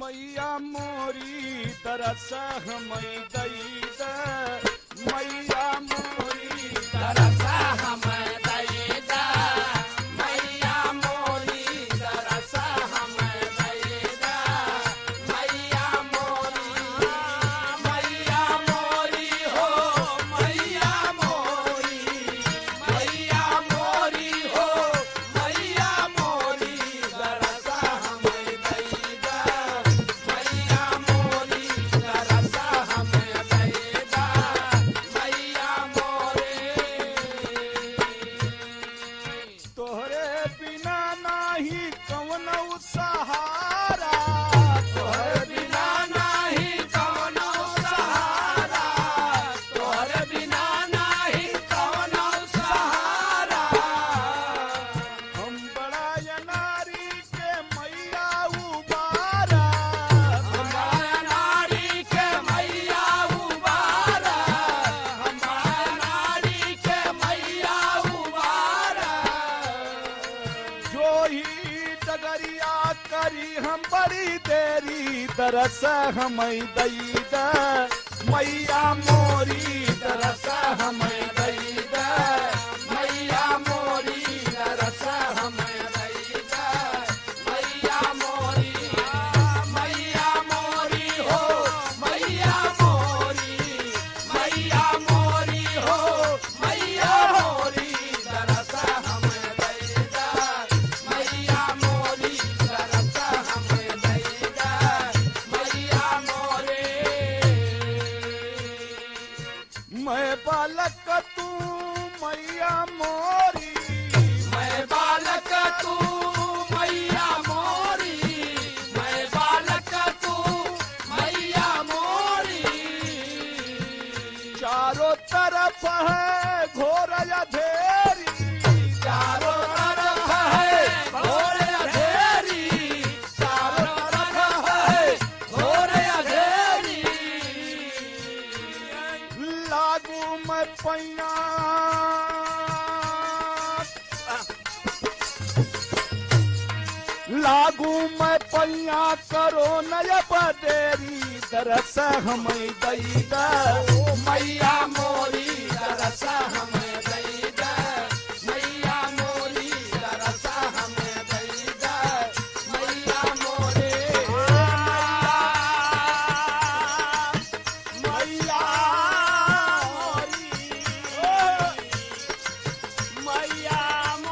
मैया मोरी तरस हमई दई द मैया मोरी तरस हमई दई द मैया मोरी तरस हमई दई द मैया मोरी हो मैया मोरी हो मैया मोरी तरस हमई दई द तोहरे बिना नाही कवनो सहारा तोहरे बिना नाही कवनो सहारा तोहरे बिना नाही कवनो सहारा हम बड़ा नारी के मैया उबारा हम बड़ा नारी के मैया उबारा हम बड़ा नारी के मैया उबारा जो ही डगरिया करी हम बड़ी देरी दरस हमई दई द मैया मोरी दरस हमई दई द मैया मोरी दरस हमई दई द मैया मोरी हो मैया मोरी हो मैया मोरी दरस हमई दई द मैया मोरी दरस हमई दई द मैया मोरे मैं बालक तू मैया मोरी मैं बालक तू मैया मोरी मैं बालक तू मैया मोरी चारों तरफ है घोर अंधेरी चारों तरफ है घोर अंधेरी चारों तरफ है घोर अंधेरी लागू मैं पैया लागू मैं पैया करो नय बदेरी दरस हमई दई द मैया मोरी दरस हमई दई द मैया मोरी दरस हमई दई द मैया मोरे मैया मोरी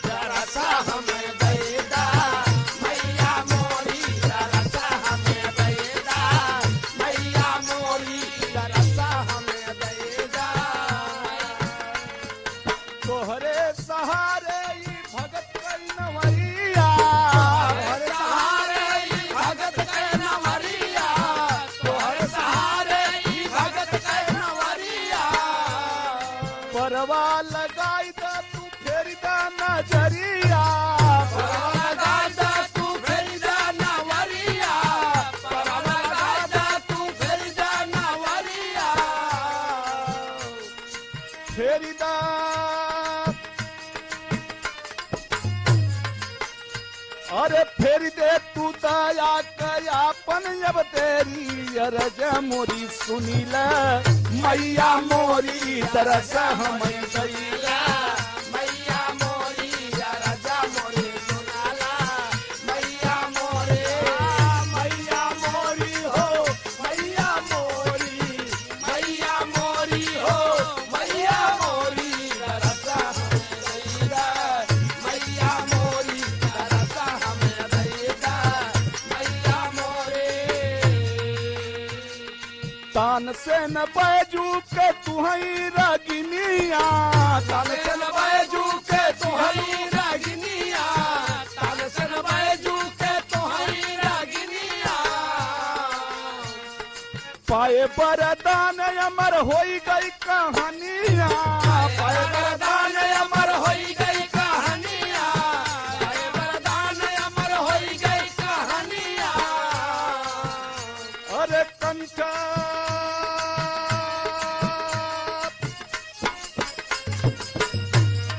दरस हमई दई द मैया मोरी दरस हमई दई द मैया मोरी दरस हमई दई द तोहरे सहारे ई भगत कई नवरिया तोहरे सहारे ई भगत कई नवरिया तोहरे सहारे ई भगत कई नवरिया परवा लगाई द तू फेरी द नजरिया परवा लगाई द तू फेरी द नवरिया परवा लगाई द तू फेरी द नवरिया फेरी द अरे फेरी दे तू दया कयापन अब तेरी अरज मोरी सुनी ल मैया मोरी दरस हमई दई द मैया मोरी अरज मोरी सुनाला मैया मोरे मैया मोरी हो मैया मोरी हो मैया मोरी दरस हमई दई द मैया मोरी दरस हमई दई द मैया मोरे तान से न बैजू के तुहई रागिनिया तान से न बैजू के तुहई रागिनिया तान से न बैजू के तुहई रागिनिया पाए बरदान अमर होई गई कहानियां, पाए वरदान अमर होई गई कहानियां, पाए वरदान अमर होई गई कहानियां। अरे कंठ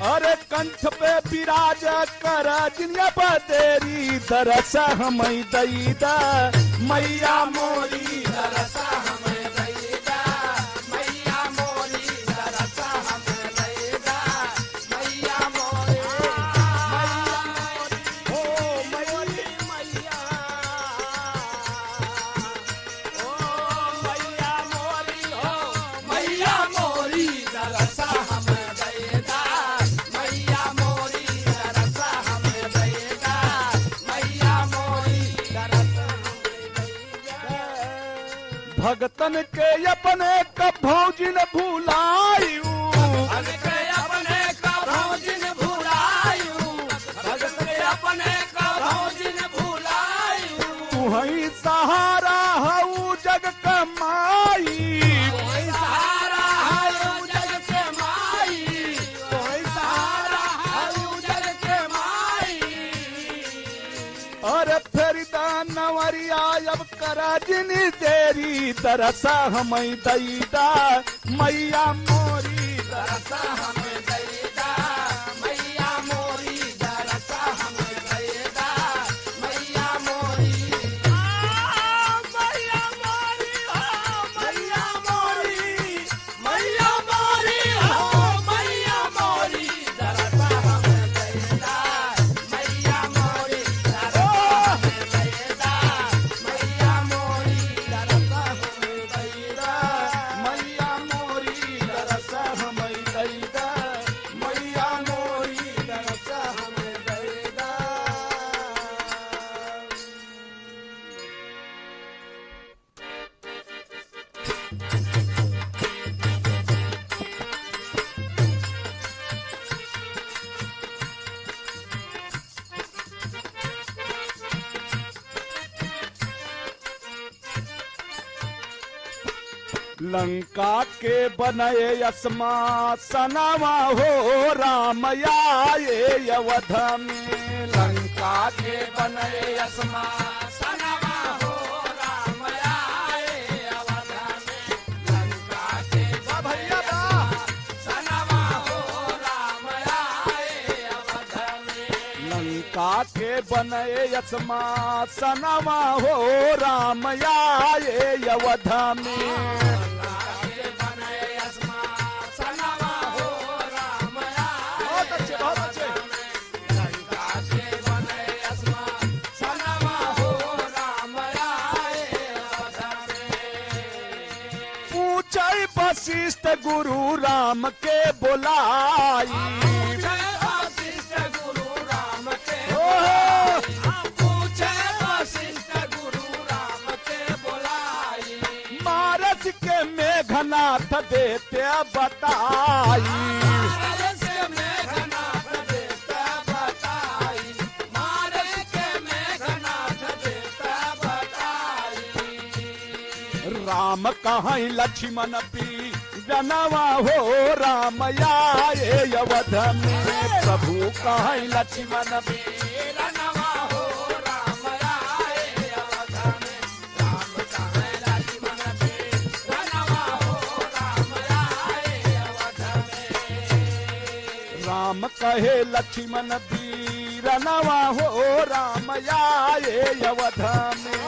अरे कंठ पे विराज कर जिनिया बदेरी, दरस हमें दईदा मैया मोरी, दरस हमें दईदा मैया मोरी, दरस हमें दईदा मैया मोरी, मैया मोरी हो मोरी मैया, ओ मैया मोरी हो मैया मोरी, दरस हमें दईदा मैया मोरी, दरस हमें दईदा मैया मोरी, दरस हमें दईदा। भगतन के अपने कभौजिन भुलायू, भगत के अपने कभौजिन भुलायू, भगत के अपने कभौजिन भुलायू। तू ही सहारा हऊ जग कमाई, तू ही सहारा हऊ जग के माई, तू ही सहारा हऊ जग के माई। अरे फेरिदा नवरिया अब करा जिनी देरी, दरसा हमें दईदा मैया मोरी, दरसा हमें दईदा मैया मोरी, दरसा हमें दईदा मैया मोरी, मैया मोरी हो मैया मोरी, मैया मोरी हो मैया मोरी, दरसा हमें दईदा मैया मोरी, दरसा हमें दईदा मैया मोरी, दरसा हमें दईदा मैया मोरी, दरसा हमें दईदा मैया मोरी, दरसा हमें दईदा। लंका के बनये यसमा सनावा हो राम आए अवध में, लंका के बनये यसमा सनावा हो राम आए अवध में, लंका के भैया सनावा हो राम आए अवध में, लंका के बनये यसमा सनावा हो राम आए अवध में। वशिष्ठ गुरु राम के बुलाई, वशिष्ठ गुरु राम के पूछे, वशिष्ठ गुरु राम के बुलाई, मारस के मेघनाथ देते बताई, मारस के मेघनाथ देते बताई, मारस के मेघनाथ देते बताई। राम कहीं लक्ष्मण पी जनवा हो राम आए अवध में, प्रभु कहीं लक्ष्मण पी जनवा हो राम आए अवध में, राम कहीं लक्ष्मण पी जनवा हो राम आए अवध में, राम कहे लक्ष्मण पी जनवा हो राम आए अवध में।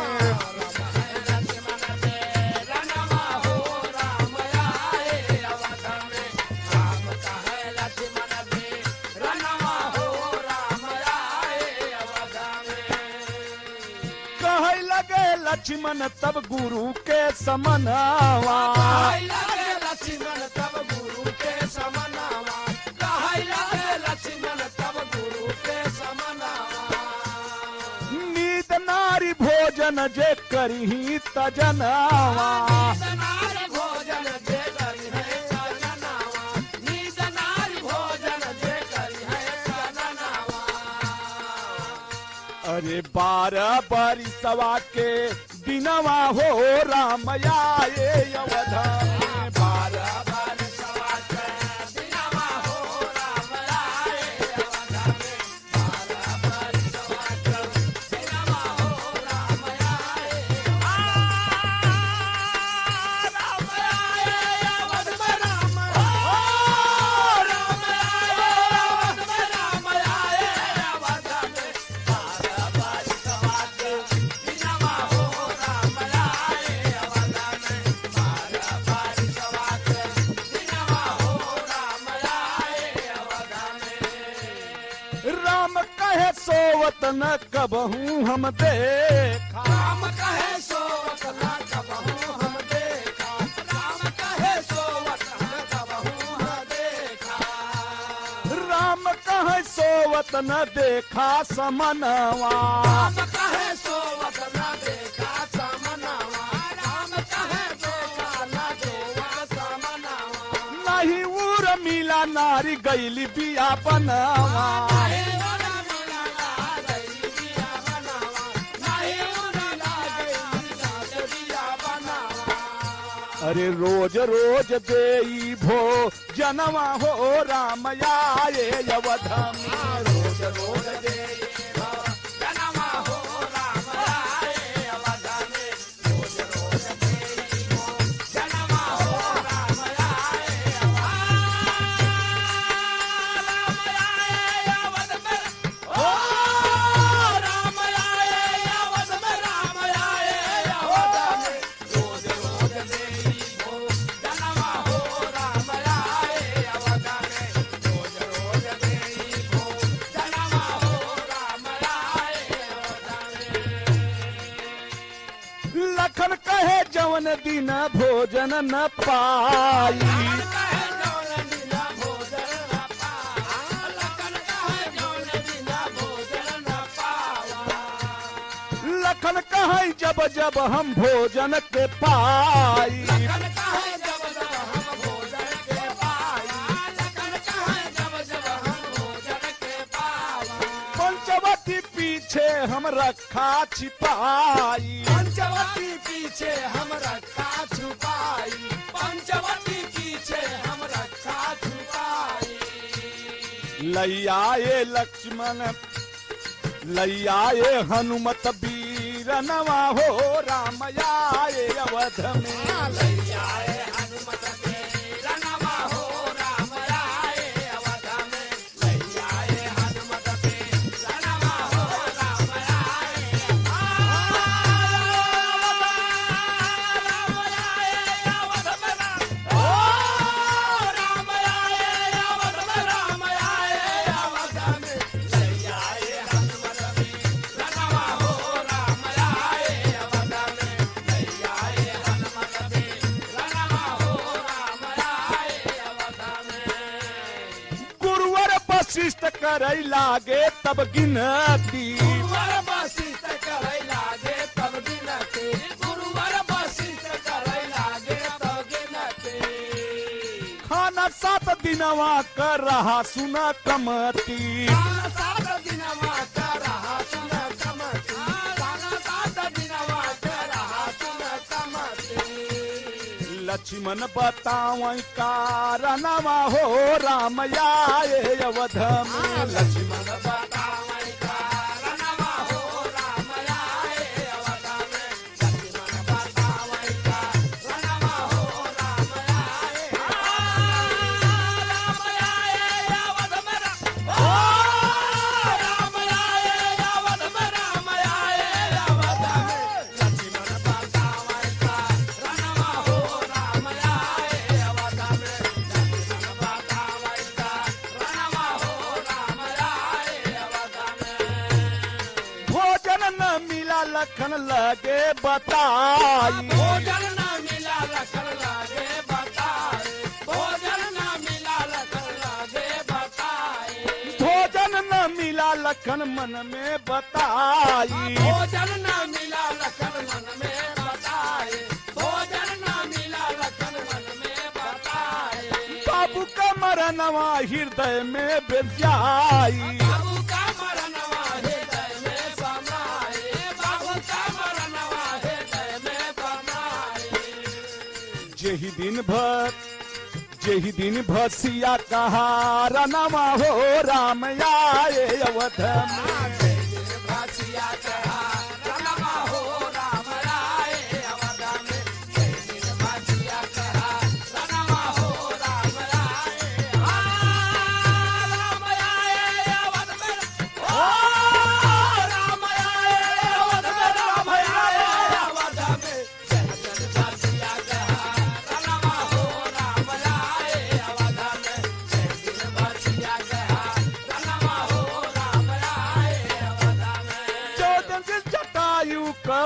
लक्ष्मण तब गुरु के समनावा, लक्ष्मण तब गुरु के समनावा, लक्ष्मण तब गुरु के समनावा। नींद नारी भोजन जे करही तजनावा, भोजन जे करही तजनावा, नींद नारी भोजन जे करही तजनावा। अरे 12 बरिसवा के दिनवा हो राम आए अवध में, न कबहू हम देखा। राम कहे सोवत न कबहू हम देखा। राम कहे सोवत न कबहू हम देखा। राम कहे सोवत न देखा समनवा। राम कहे सोवत न देखा समनवा। राम कहे देखा न देखा समनवा। नहीं उर मिला नारी गईली बिया बनवा। अरे रोज रोज देई भो जनवा हो राम आए अवध में। रोज रोज देई भो जनवा हो राम आए अवध में। रोज रोज देई भो जनवा हो राम आए अवध में। ओ राम आए अवध में। राम आए अवध में। रोज रोज देई जनवा हो राम आए अवध में। रोज रोज देई भो जनवा हो राम आए अवध में। लखन कहे जवन दिन भोजन न पाई। लखन कहे जौन दिन भोजन न पावा। लखन कहे जौन दिन भोजन न पावा। लखन कहे जब जब हम भोजन के पाई। लखन कहे जब जब हम भोजन के पाई। लखन कहे जब जब हम भोजन के पावा। पंचवटी पीछे हम रखा छिपाई। पंचवटी पीछे हम रखा छुपाई। पंचवटी पीछे हम रखा छुपाई। लैयाए लक्ष्मण लैयाए हनुमत वीर नवा हो राम आए अवध में। लैयाए हनुमत वीर नवा हो राम आए अवध में। लैयाए हनुमत वीर नवा हो राम आए अवध में। ओ राम आए अवध में। राम आए अवध में। लैयाए हनुमत वीर नवा हो राम आए अवध में। लैयाए हनुमत वीर नवा हो राम आए अवध में। गुरुवर वशिष्ठ करई लागे तब गिनती। गुरुवर वशिष्ठ करई लागे तब गिनती। गुरुवर वशिष्ठ करई लागे तब गिनती। खाना 7 दिनवा कर रहा सुना कमती। खाना 7 दिनवा कर रहा सुन कमती। खाना 7 दिनवा कर रहा सुन कमती। लक्ष्मण बतावई कारणवा हो राम आए अवध में। लक्ष्मण बतावई कारणवा हो राम आए अवध में। लक्ष्मण बतावई कारणवा हो राम आए। राम आए अवध में। ओ राम आए अवध में। राम आए अवध में। लक्ष्मण बतावई कारणवा हो राम आए अवध में। लक्ष्मण बतावई कारणवा हो राम आए अवध में। भोजन न मिला लखन लगे बताई। भोजन न मिला लखन लागे बताए। भोजन न मिला लखन लागे बताए। भोजन न मिला लखन मन में बताई। भोजन न मिला लखन मन में बताए। भोजन न मिला लखन मन में बताए। बाबू का मरनवा हृदय में बेजाई। बाबू का मरनवा हृदय में समाए। बाबू का मरनवा हृदय में समाए। जेहि दिन भसिया कहा रनमा हो राम आए अवध में। भासिया कहा रणवा हो राम आए अवध में। जय दिन भासिया कहा रणवा हो राम आए। राम आए अवध में। ओ राम आए अवध में। राम आए अवध में। जय दिन भासिया कहा रणवा हो राम आए अवध में। जय दिन भासिया कहा रणवा हो राम आए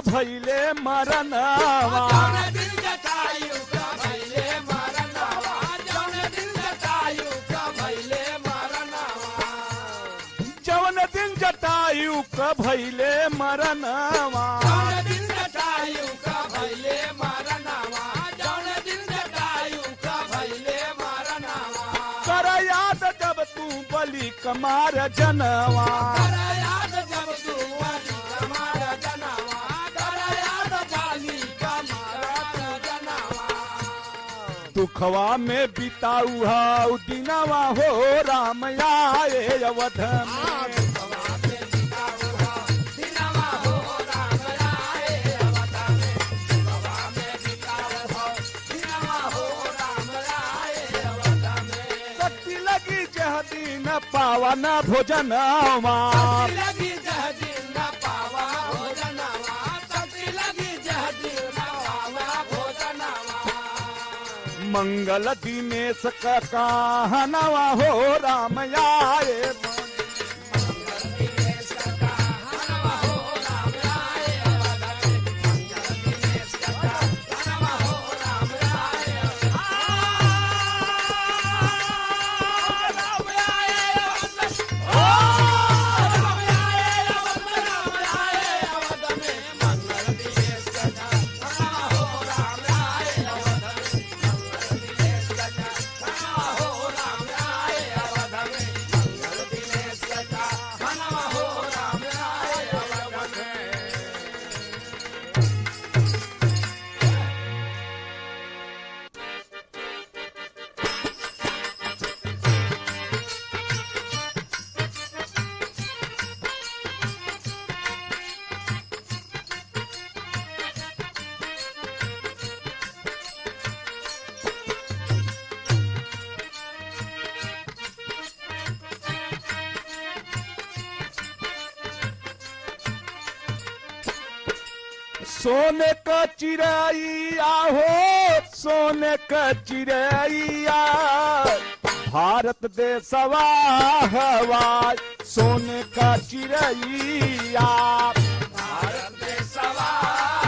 भैले मरनवा जौन दिन जटायु का भैले मरनवा जौन दिन जटायु का भैले मरनवा जवन दिन जटायु का भैले मरनवा जौन दिन जटायु का भैले मरनवा जौन दिन जटायु का भैले मरनवा कर याद जब तू बलि कमार जनवा कर याद जब तू वाली कमार जनवा कर याद जाली कमार जनवा दुखवा में बिताऊ हाउ दिनवा हो राम आए अवध में शक्ति लगी जह दिन पावन भोजनवा लगी जह दिन पावा भोजनवा शक्ति लगी जह दिन पावा भोजनवा मंगल दिनेश का कहनवा हो राम आए सोने का चिड़ैया हो सोने का चिड़ैया भारत देशवा हवा सोने का चिड़ैया भारत देशवा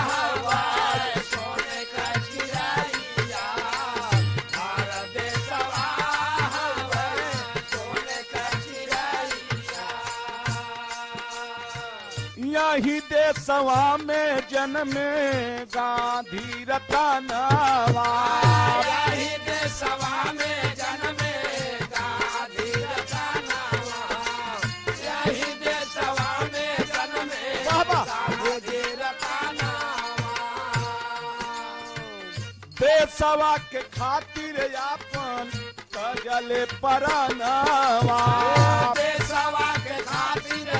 हवाई सोने का चिड़ैया भारत देशवा हवाई सोने का चिड़ैया यही देशवा में जन्मे गांधी रतनवा यही देशवा में जन्मे गांधी रतनवा यही देशवा में जन्मे बाबा गांधी रतनवा देशवा के खातिर अपन कजले परनवा देशवा के खातिर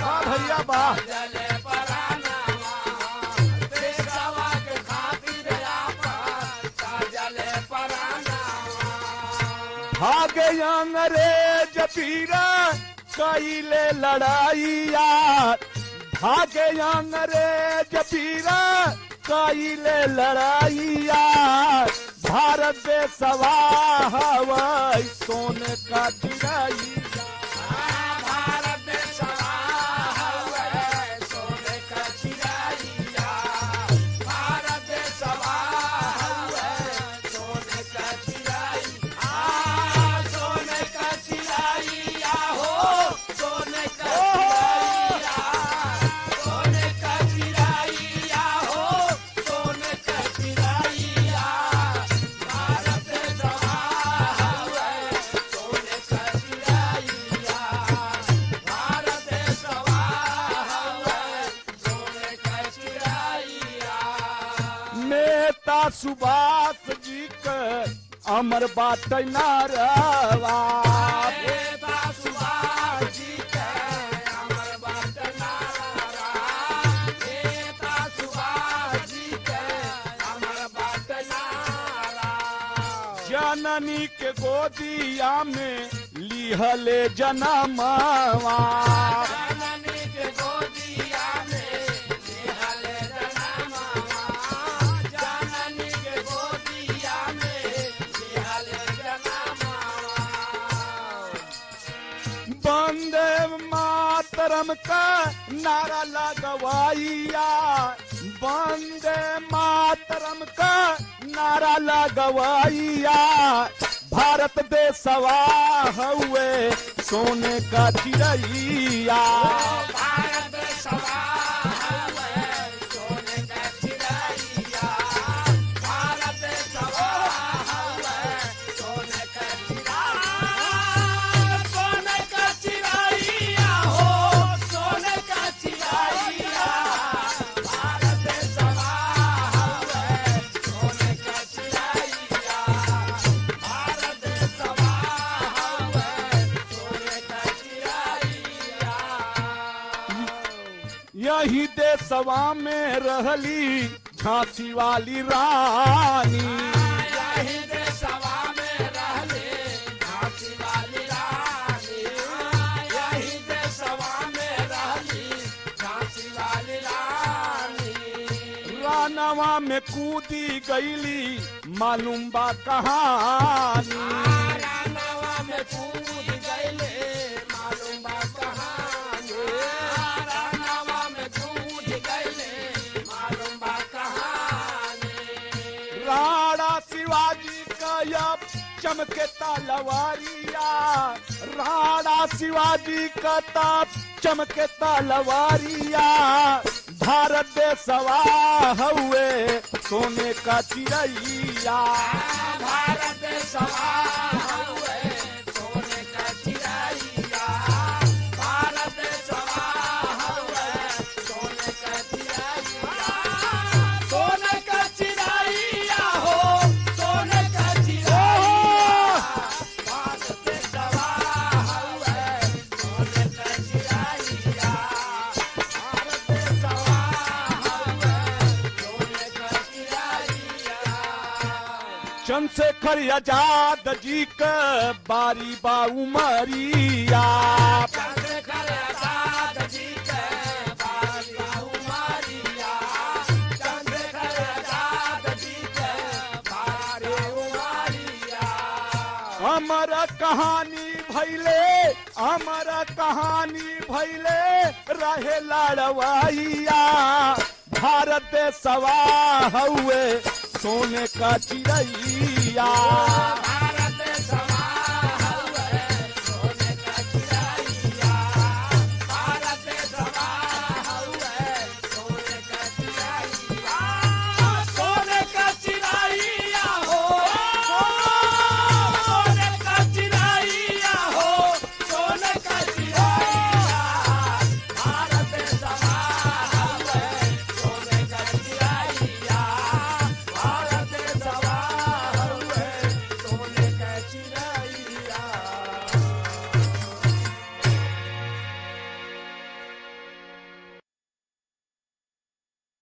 वाह भैया वाह जले परानवा देशवा के खातिर जले परानवा भागे अंग्रेज पीरा कैले लड़ाइया भागे अंग्रेज पीरा कैले लड़ाइया भारत देशवा हवाई सोने का चिड़ैया भारत देशवा हवाई सोने का चिड़ैया भारत देशवा हवाई सोने का चिड़ैया सोने का चिड़ैया हो सोने का चिड़ैया सोने का चिड़ैया हो सोने का चिड़ैया भारत देशवा हवाई सोने का चिड़ैया भारत देशवा हवाई सोने का चिड़ैया नेता सुभाष जी के अमर बाट नारवा नेता सुभाष जी के अमर बाट नारा नेता सुभाष जी के अमर बाट नारा जननी के गोदिया में लिहले जनमवा जननी के गोदिया में निहले जनमवा जननी के गोदिया में निहले जनमवा वंदे मातरम का नारा लगवाइया वंदे मातरम का नारा लगवैया भारत देशवा हुए सोने का चिड़ैया भारत सवा हवे सोने का चिड़ैया भारत सवा हवे सोने का चिड़ैया सोने का चिड़ैया हो सोने का चिड़ैया भारत सवा हवे सोने का चिड़ैया भारत सवा हवे सोने का चिड़ैया यही देशवा में रहली झांसी वाली रानी यही देशवा में रहले झांसी वाली रानी यही देशवा में रहली झांसी वाली रानी रानवा में कूदी गईली मालूम बा कहानी रानवा में कूद गईले मालूम बा कहानी रानवा में कूद गईले मालूम बा कहानी राणा शिवाजी का यब चमके तलवारिया राणा शिवाजी का ताप चमके तलवारिया भारत देशवा हुए सोने का चिड़ैया भारत सवा हवे सोने का चिड़ैया भारत सवा हवे सोने का चिड़ैया सोने का चिड़ैया हो सोने का चिड़ैया भारत सवा हवे सोने का चिड़ैया भारत सवा हवे सोने का चिड़ैया चंद्रशेखर आजाद जी का बारी बा उमरिया चंद्रशेखर आजाद जी के बारी उमरिया चंद्रशेखर आजाद जी के बारी उमरिया अमर कहानी भैले रहे लड़वाइया भारत देशवा हुए सोने का चिड़ैया